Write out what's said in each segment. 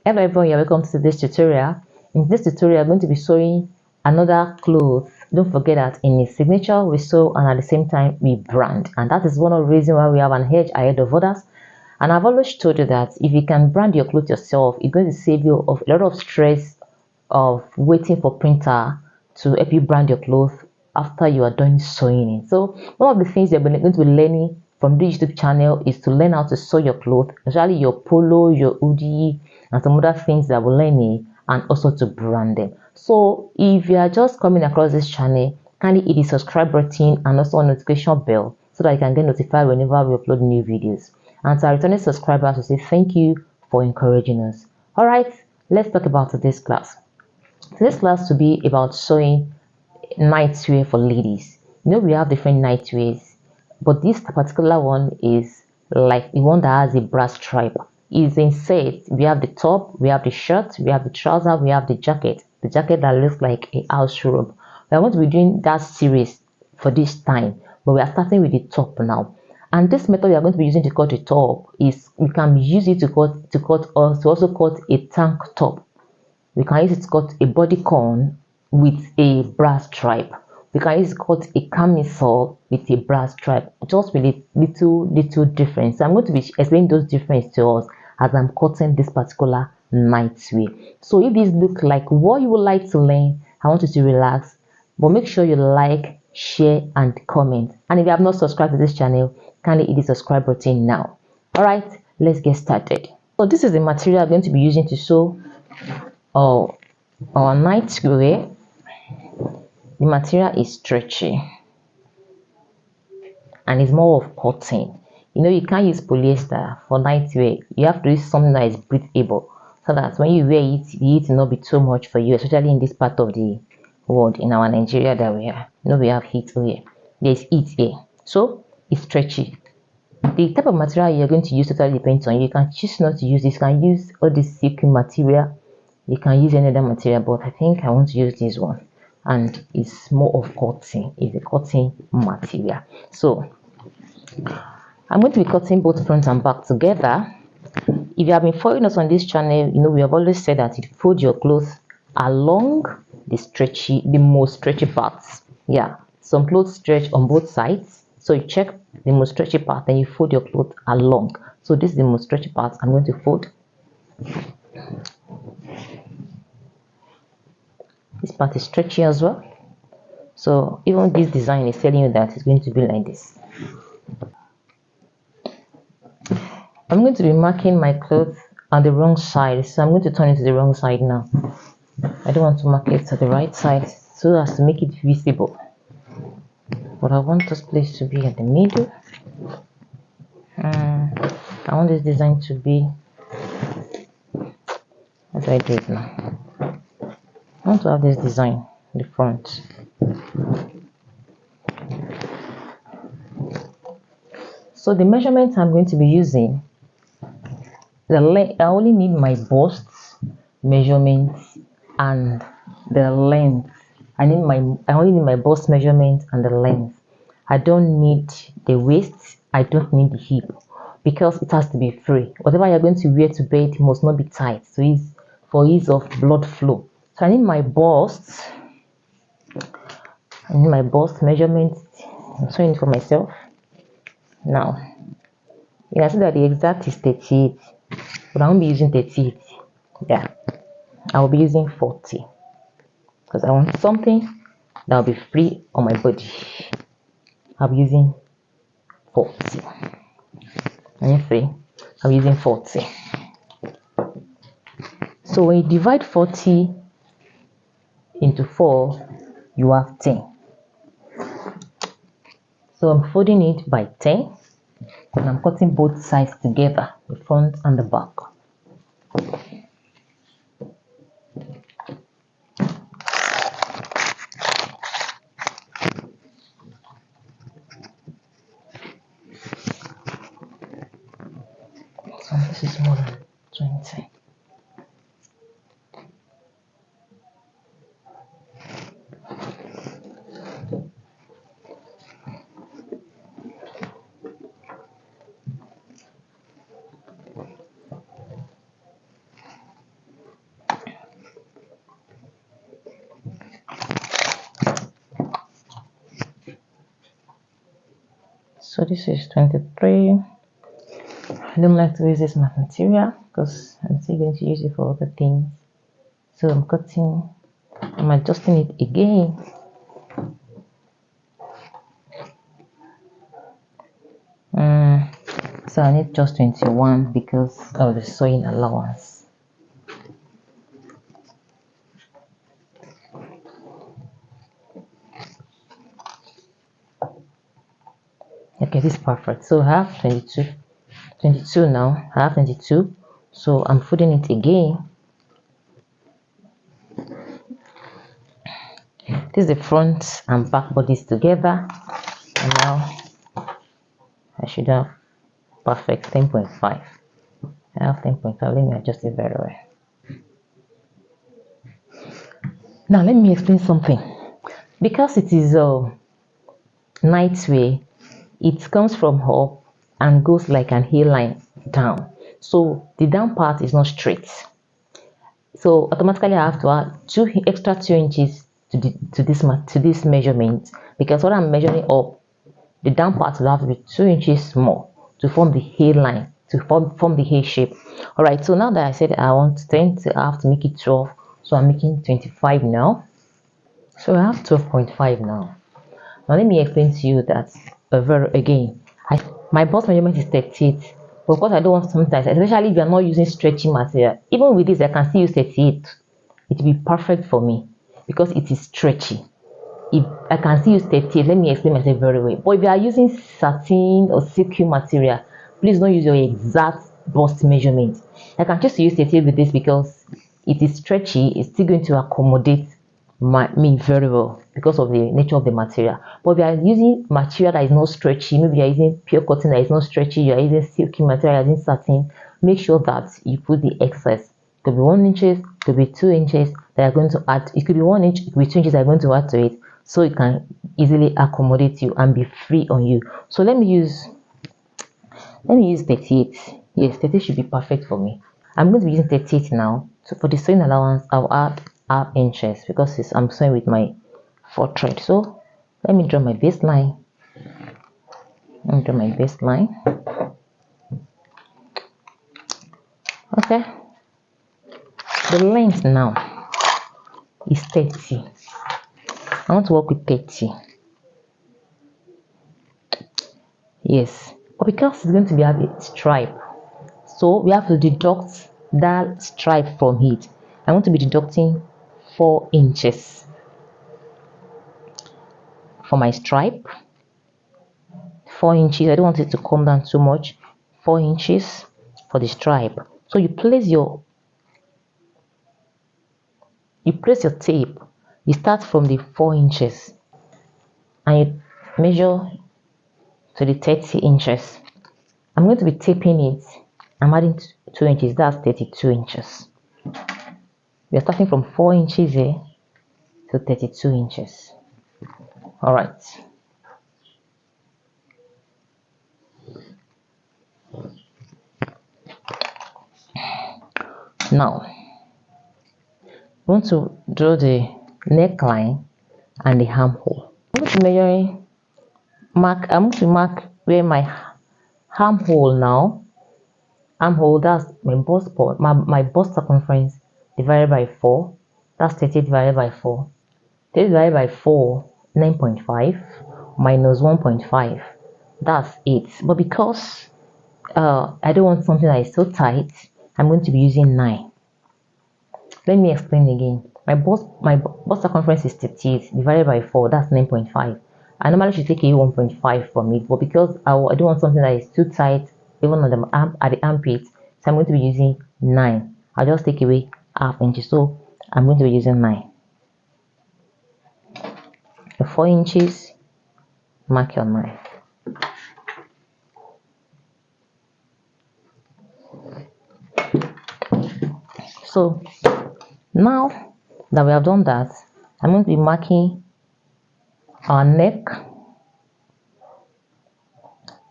Hello everyone, you're welcome to this tutorial. In this tutorial, I'm going to be sewing another cloth. Don't forget that in a signature we sew and at the same time we brand, and that is one of the reasons why we have an edge ahead of others. And I've always told you that if you can brand your clothes yourself, it's going to save you of a lot of stress of waiting for printer to help you brand your clothes after you are done sewing it. So one of the things you're going to be learning from this YouTube channel is to learn how to sew your clothes, especially your polo, your hoodie, and some other things that we're learning, and also to brand them. So if you are just coming across this channel, kindly hit the subscribe button and also a notification bell so that you can get notified whenever we upload new videos. And to our returning subscribers, we say thank you for encouraging us. All right, let's talk about today's class. Today's class will be about sewing nightwear for ladies. We have different nightwears, but this particular one is like the one that has a brass stripe. It's in sets. We have the top, we have the shirt, we have the trouser, we have the jacket. The jacket that looks like a house robe. We are going to be doing that series for this time, but we are starting with the top now. And this method we are going to be using to cut the top is we can use it to also cut a tank top. We can use it to cut a bodycon with a brass stripe. We can use it to cut a camisole with a brass stripe, just with a little difference. So I'm going to be explaining those differences to us as I'm cutting this particular nightwear. So if these look like what you would like to learn, I want you to relax, but make sure you like, share, and comment. And if you have not subscribed to this channel, kindly hit the subscribe button now. All right, let's get started. So this is the material I'm going to be using to sew our nightwear. The material is stretchy and it's more of cotton. You can't use polyester for nightwear. You have to use something that is breathable so that when you wear it, the heat will not be too much for you, especially in this part of the world, in our Nigeria that we are. We have heat here. There's heat here, so it's stretchy. The type of material you're going to use totally depends on you. You can choose not to use this. You can use all this silky material. You can use any other material, but I think I want to use this one, and it's more of cotton. It's a cotton material. So I'm going to be cutting both front and back together. If you have been following us on this channel, we have always said that you fold your clothes along the most stretchy parts. Yeah, some clothes stretch on both sides, so you check the most stretchy part, then you fold your clothes along. So this is the most stretchy part. I'm going to fold. This part is stretchy as well, so even this design is telling you that it's going to be like this. I'm going to be marking my clothes on the wrong side, so I'm going to turn it to the wrong side now. I don't want to mark it to the right side so as to make it visible, but I want this place to be at the middle. I want this design to be, as I do it now. I want to have this design in the front. So the measurements I'm going to be using, I only need my bust measurement and the length. I only need my bust measurement and the length. I don't need the waist. I don't need the hip, because it has to be free. Whatever you're going to wear to bed must not be tight, so it's for ease of blood flow. So I need my bust. I need my bust measurement. I'm sewing it for myself. Now, you can see that the exact is 38, but I won't be using 38. Yeah, I will be using 40 because I want something that will be free on my body. I'll be using 40. And you see, I'm using 40. So when you divide 40 into 4, you have 10. So I'm folding it by 10, and I'm cutting both sides together, the front and the back. So this is more than 20. So this is 23. I don't like to use this material because I'm still going to use it for other things. So I'm adjusting it again. So I need just 21 because of the sewing allowance. Okay, this is perfect. So I have 22 now. I have 22. So I'm folding it again. This is the front and back bodies together. And now I should have perfect 10.5. I have 10.5. Let me adjust it very well. Now let me explain something. Because it is a night wear, it comes from up and goes like an A line down. So the down part is not straight. So automatically I have to add extra 2 inches to this measurement, because what I'm measuring up, the down part will have to be 2 inches more to form the A line, to form the A shape. All right, so now that I said I want 10, I have to make it 12, so I'm making 25 now. So I have 12.5 now. Now let me explain to you that again. My bust measurement is 38, but of course I don't want sometimes, especially if you are not using stretchy material. Even with this, I can still use 38. It will be perfect for me because it is stretchy. If I can still use 38, let me explain myself very well. But if you are using satin or silky material, please don't use your exact bust measurement. I can just use 38 with this because it is stretchy. It's still going to accommodate me very well because of the nature of the material. But if you are using material that is not stretchy, maybe you are using pure cotton that is not stretchy, you are using silky material, you are using satin, make sure that you put the excess. It could be 1 inch, it could be 2 inches that are going to add. It could be 1 inch, it could be 2 inches that are going to add to it, so it can easily accommodate you and be free on you. So let me use 38. Yes, 38 should be perfect for me. I'm going to be using 38 now. So for the sewing allowance, I'll add half inches because I'm sewing with my 4 thread. So let me draw my baseline. Okay, the length now is 30. I want to work with 30. Yes, but because it's going to be a stripe, so we have to deduct that stripe from it. I want to be deducting 4 inches for my stripe. 4 inches. I don't want it to come down too much. 4 inches for the stripe. So you place your tape. You start from the 4 inches and you measure to the 30 inches. I'm going to be taping it. I'm adding 2 inches. That's 32 inches. We are starting from 4 inches here to 32 inches. All right. Now, I want to draw the neckline and the armhole. I'm going to mark where my armhole now. Armhole, that's my bust part, my bust circumference divided by 4. That's 30 divided by 4. 30 divided by 4, 9.5 minus 1.5. That's 8. But because I don't want something that is so tight, I'm going to be using 9. Let me explain again. My bust circumference is 38 divided by 4. That's 9.5. I normally should take away 1.5 from it, but because I don't want something that is too tight, even on the at the armpit, so I'm going to be using 9. I'll just take away half inch, so I'm going to be using 9. The 4 inches, mark your 9. So now that we have done that, I'm going to be marking our neck.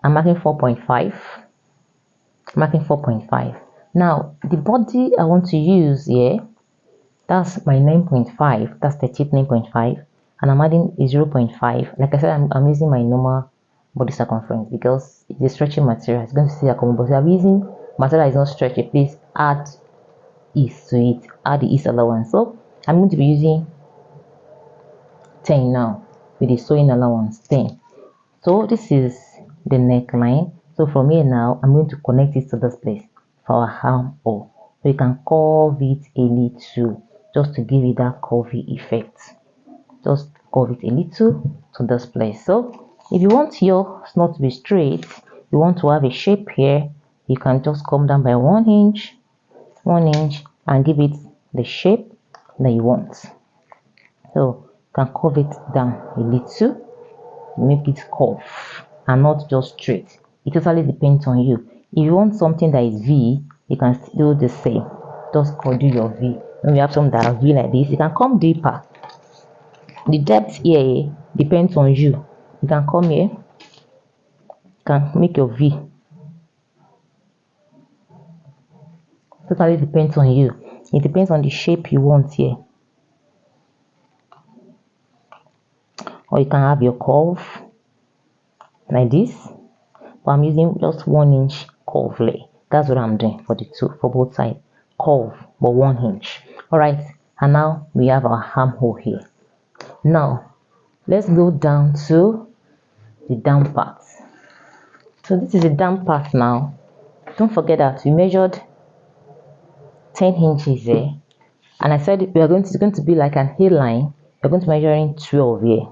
I'm marking 4.5. Marking 4.5. Now the body I want to use here, that's my 9.5. That's 38 9.5, and I'm adding a 0.5. Like I said, I'm using my normal body circumference because it's a stretchy material. It's going to stay accommodated. But if you are using material that is not stretchy, please add ease to it. Add the ease allowance. So I'm going to be using 10 now with the sewing allowance 10. So this is the neckline. So from here now, I'm going to connect it to this place for our armhole. So you can curve it a little just to give it that curvy effect. Just curve it a little to this place. So if you want yours not to be straight, you want to have a shape here, you can just come down by 1 inch, and give it the shape that you want. So you can curve it down a little, make it curve and not just straight. It totally depends on you. If you want something that is V, you can do the same. Just do your V. When you have something that is V like this, you can come deeper. The depth here depends on you. You can come here, you can make your V. Totally depends on you. It depends on the shape you want here. Or you can have your curve like this. But I'm using just 1 inch curve lay. That's what I'm doing for both sides. Curve, but 1 inch. Alright, and now we have our armhole here. Now let's go down to the down part. So this is the down part now. Don't forget that we measured 10 inches there, and I said it's going to be like an A-line. We're going to measure in 12 here.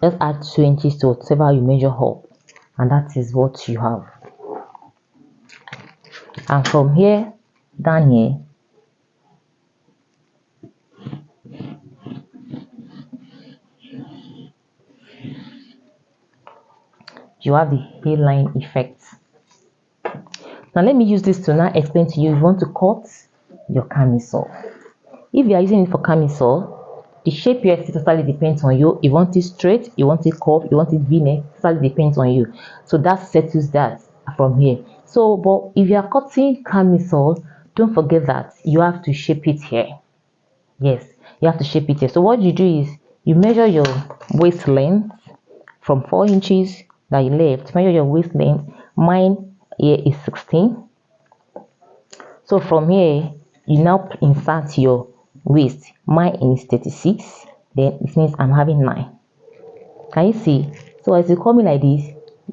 Let's add 2 inches to whatever you measure up, and that is what you have. And from here down here, you have the A-line effect. Now let me use this to now explain to you if you want to cut your camisole. If you are using it for camisole, the shape here totally depends on you. You want it straight, you want it curved, you want it V-neck, totally depends on you. So that settles that from here. So, but if you are cutting camisole, don't forget that you have to shape it here. Yes, you have to shape it here. So what you do is you measure your waist length from 4 inches that you left. Measure your waist length. Mine here is 16. So from here, you now insert your waist. Mine is 36. Then it means I'm having 9. Can you see? So as you come in like this,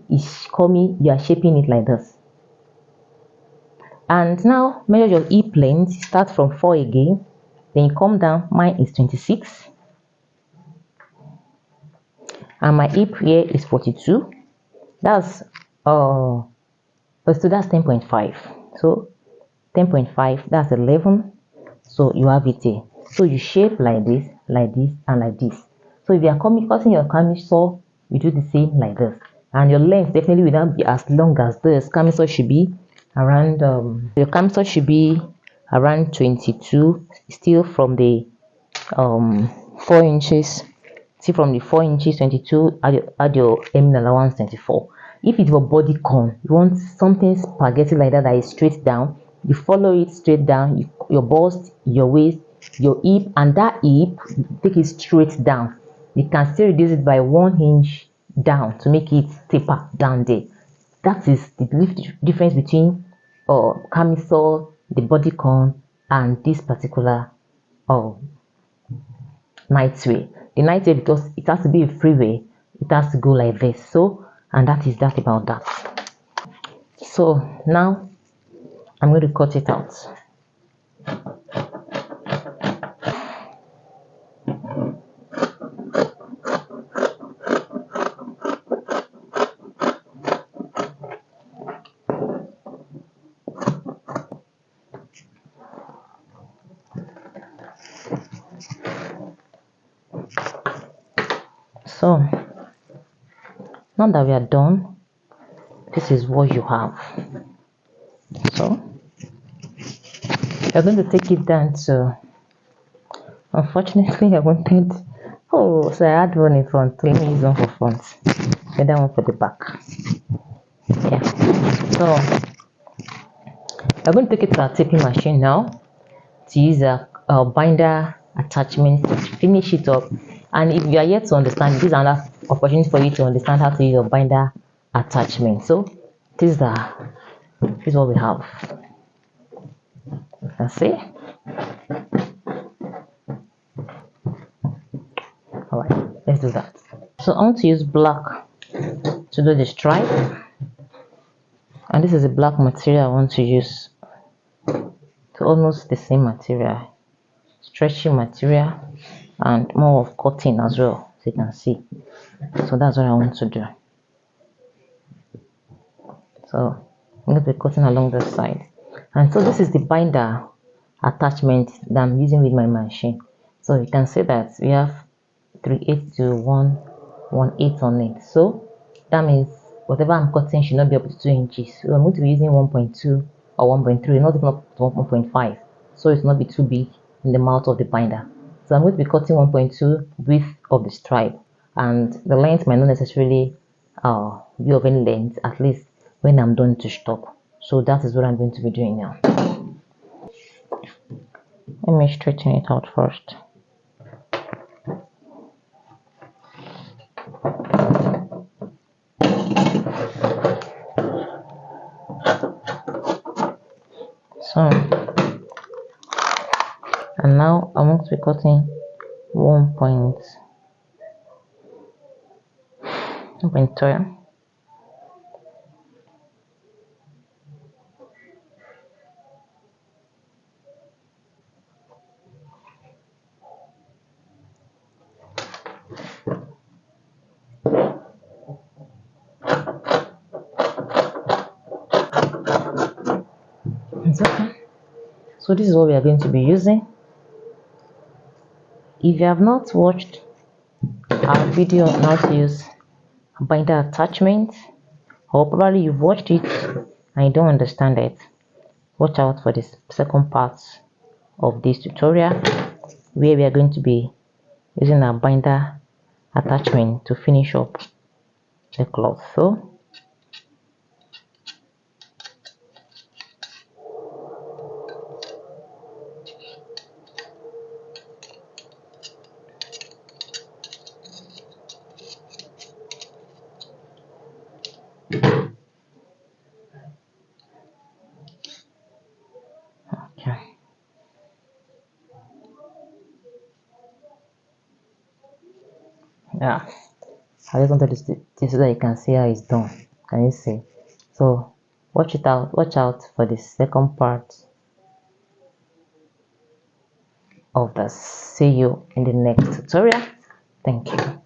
you are shaping it like this. And now measure your hip length. Start from 4 again. Then you come down. Mine is 26. And my hip here is 42. That's 10.5. So 10.5, that's 11. So you have it here. So you shape like this, and like this. So if you are cutting your camisole, you do the same like this. And your length definitely will not be as long as this. Camisole should be around your camisole should be around 22. Still from the 4 inches. See, from the 4 inches 22, add your hemming allowance 24. If it's for bodycon, you want something spaghetti like that is straight down, you follow it straight down, your bust, your waist, your hip, and that hip, take it straight down. You can still reduce it by 1 inch down to make it taper down there. That is the difference between camisole, the bodycon, and this particular nightwear. The nightwear, because it has to be a freeway, it has to go like this. So, and that is that about that. So now I'm going to cut it out. So now that we are done, this is what you have. So you're going to take it down to, unfortunately I wanted, so I had one in front. Let me use one for front, the other one for the back. Yeah, so I'm going to take it to our taping machine now to use a binder attachment to finish it up And if you are yet to understand, this is another opportunity for you to understand how to use your binder attachment. So this is what we have. You can see. All right, let's do that. So I want to use black to do the stripe, and this is a black material I want to use. To almost the same material, stretchy material, and more of cotton as well, as you can see. So that's what I want to do. So I'm going to be cutting along the side, and so this is the binder attachment that I'm using with my machine. So you can see that we have 3/8 to 1/1/8 on it. So that means whatever I'm cutting should not be up to 2 inches. So I'm going to be using 1.2 or 1.3, not even up to 1.5, so it will not be too big in the mouth of the binder. So I'm going to be cutting 1.2 width of the stripe, and the length might not necessarily be of any length, at least when I'm done to stop. So that is what I'm going to be doing now. Let me straighten it out first. So, and now I'm going to be cutting 1.12. Okay. So this is what we are going to be using. If you have not watched our video on how to use binder attachment, or probably you've watched it and you don't understand it, watch out for this second part of this tutorial, where we are going to be using our binder attachment to finish up the cloth. So okay. Yeah, I just wanted to so that you can see how it's done. Can you see? So watch out for the second part of this. See you in the next tutorial. Thank you.